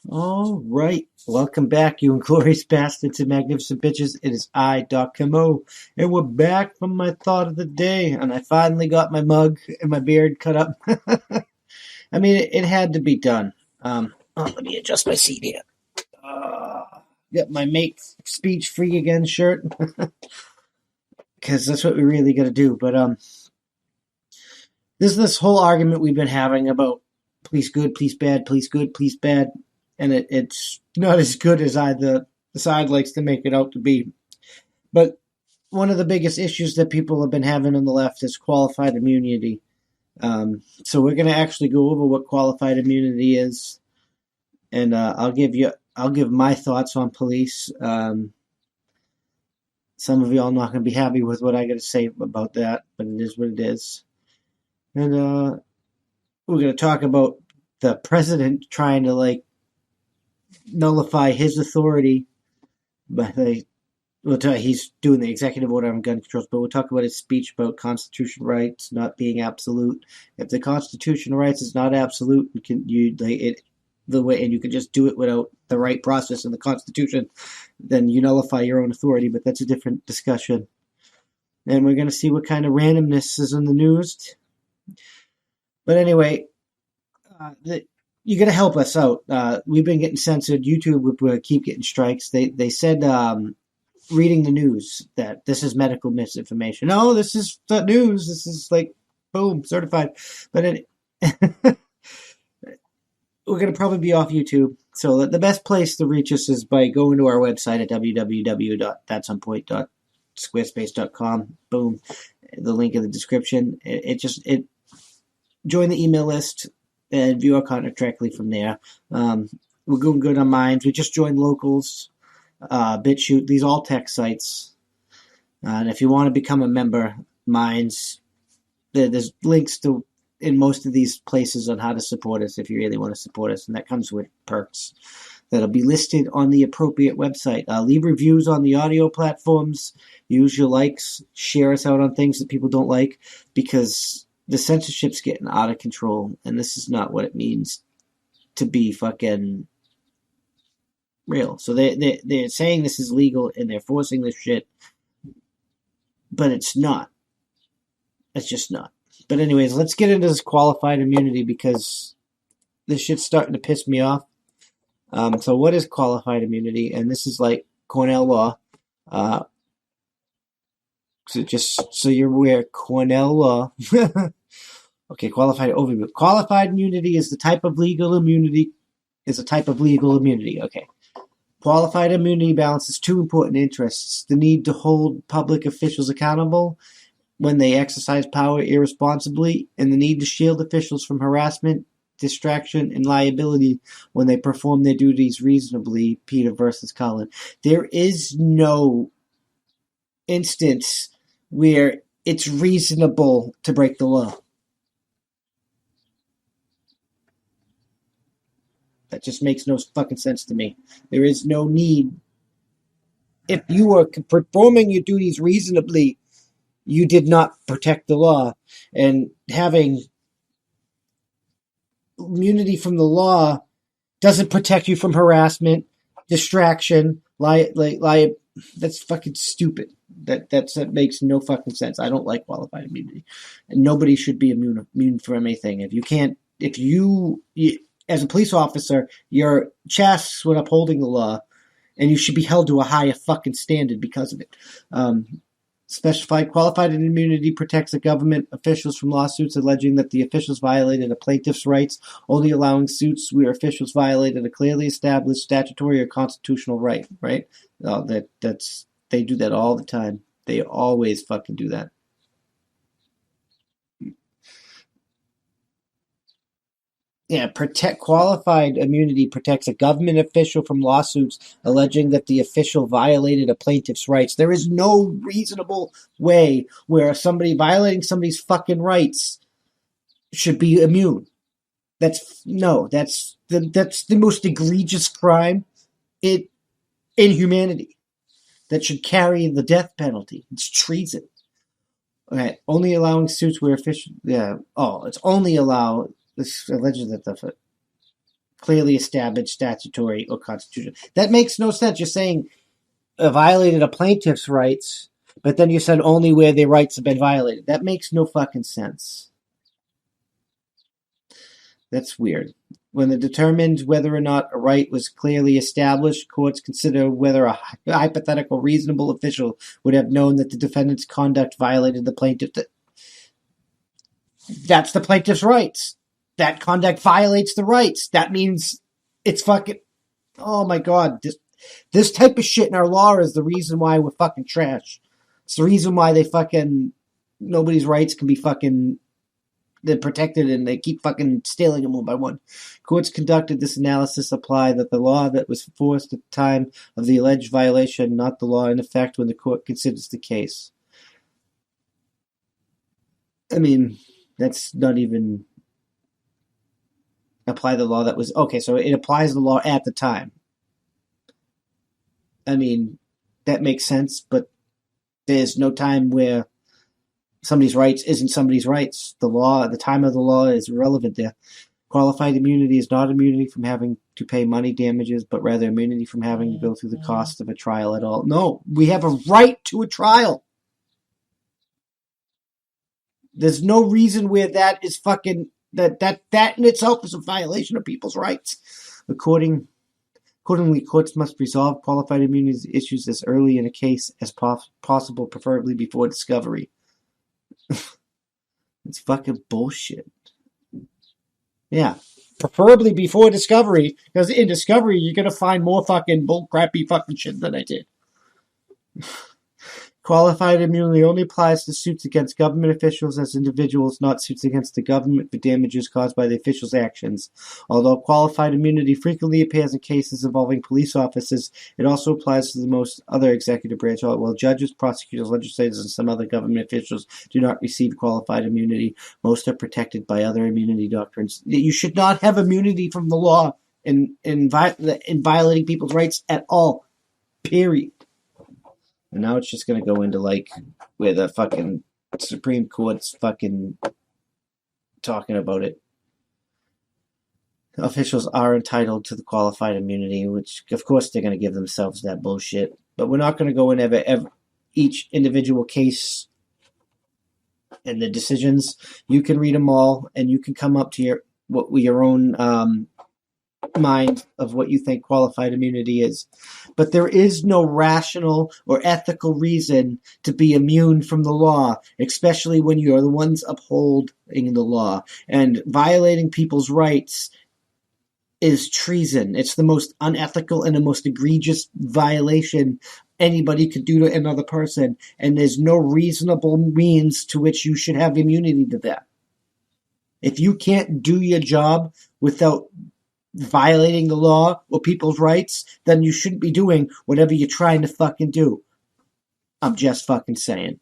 All right. Welcome back, you Inglorious Bastards and Magnificent Bitches. It is I, Doc Camo, and we're back from my thought of the day. And I finally got my mug and my beard cut up. I mean, it had to be done. Let me adjust my seat here. Get my make speech free again shirt because that's what we really got to do. But this whole argument we've been having about police good, police bad, police good, police bad, and it's not as good as either the side likes to make it out to be. But one of the biggest issues that people have been having on the left is qualified immunity. So we're going to actually go over what qualified immunity is, and I'll give my thoughts on police. Some of y'all not going to be happy with what I got to say about that, but it is what it is. And we're going to talk about the president trying to nullify his authority, but he's doing the executive order on gun controls. But we'll talk about his speech about constitutional rights not being absolute. If the constitutional rights is not absolute, you can just do it without the right process in the Constitution, then you nullify your own authority. But that's a different discussion. And we're going to see what kind of randomness is in the news. But anyway, you got to help us out. We've been getting censored. YouTube would keep getting strikes. They said reading the news that this is medical misinformation. No, this is the news. This is boom, certified. But we're going to probably be off YouTube. So the best place to reach us is by going to our website at www.thatsonpoint.squarespace.com. Boom. The link in the description. Join the email list and view our content directly from there. We're doing good on Minds. We just joined Locals, BitChute. These all tech sites. And if you want to become a member, Minds, there's links in most of these places on how to support us if you really want to support us. And that comes with perks that'll be listed on the appropriate website. Leave reviews on the audio platforms. Use your likes. Share us out on things that people don't like, because the censorship's getting out of control, and this is not what it means to be fucking real. So they're saying this is legal, and they're forcing this shit, but it's not. It's just not. But anyways, let's get into this qualified immunity, because this shit's starting to piss me off. So what is qualified immunity? And this is like Cornell law. So just so you're aware, Cornell law. Okay, qualified overview. Qualified immunity is a type of legal immunity. Okay. Qualified immunity balances two important interests: the need to hold public officials accountable when they exercise power irresponsibly, and the need to shield officials from harassment, distraction, and liability when they perform their duties reasonably. Peter versus Cullen. There is no instance where it's reasonable to break the law. That just makes no fucking sense to me. There is no need. If you are performing your duties reasonably, you did not protect the law. And having immunity from the law doesn't protect you from harassment, distraction, that's fucking stupid. That makes no fucking sense. I don't like qualified immunity, and nobody should be immune from anything. If you as a police officer, you're tasked with upholding the law, and you should be held to a higher fucking standard because of it. Specified qualified immunity protects the government officials from lawsuits alleging that the officials violated a plaintiff's rights, only allowing suits where officials violated a clearly established statutory or constitutional right. Right? They do that all the time. They always fucking do that. Yeah, qualified immunity protects a government official from lawsuits alleging that the official violated a plaintiff's rights. There is no reasonable way where somebody violating somebody's fucking rights should be immune. That's the most egregious crime in humanity that should carry the death penalty. It's treason. Okay, only allowing suits where official. Yeah. Oh, it's only allow. This alleged that clearly established statutory or constitutional. That makes no sense. You're saying violated a plaintiff's rights, but then you said only where their rights have been violated. That makes no fucking sense. That's weird. When they determined whether or not a right was clearly established, courts consider whether a hypothetical reasonable official would have known that the defendant's conduct violated the plaintiff. That's the plaintiff's rights. That conduct violates the rights. That means it's fucking... Oh my god. This type of shit in our law is the reason why we're fucking trash. It's the reason why they fucking... Nobody's rights can be fucking... They're protected and they keep fucking stealing them one by one. Courts conducted this analysis apply that the law that was forced at the time of the alleged violation, not the law in effect when the court considers the case. I mean, that's not even... Apply the law that was... Okay, so it applies the law at the time. I mean, that makes sense, but there's no time where somebody's rights isn't somebody's rights. The law, the time of the law is irrelevant there. Qualified immunity is not immunity from having to pay money damages, but rather immunity from having to go through the cost of a trial at all. No, we have a right to a trial. There's no reason where that is fucking... That in itself is a violation of people's rights. Accordingly, courts must resolve qualified immunity issues as early in a case as possible, preferably before discovery. It's fucking bullshit. Yeah. Preferably before discovery, because in discovery you're gonna find more fucking bullcrappy fucking shit than I did. Qualified immunity only applies to suits against government officials as individuals, not suits against the government for damages caused by the official's actions. Although qualified immunity frequently appears in cases involving police officers, it also applies to the most other executive branch. While judges, prosecutors, legislators, and some other government officials do not receive qualified immunity, most are protected by other immunity doctrines. You should not have immunity from the law in violating people's rights at all. Period. And now it's just going to go into, like, where the fucking Supreme Court's fucking talking about it. Officials are entitled to the qualified immunity, which, of course, they're going to give themselves that bullshit. But we're not going to go in each individual case and the decisions. You can read them all, and you can come up to your own mind of what you think qualified immunity is. But there is no rational or ethical reason to be immune from the law, especially when you are the ones upholding the law. And violating people's rights is treason. It's the most unethical and the most egregious violation anybody could do to another person. And there's no reasonable means to which you should have immunity to that. If you can't do your job without violating the law or people's rights, then you shouldn't be doing whatever you're trying to fucking do. I'm just fucking saying.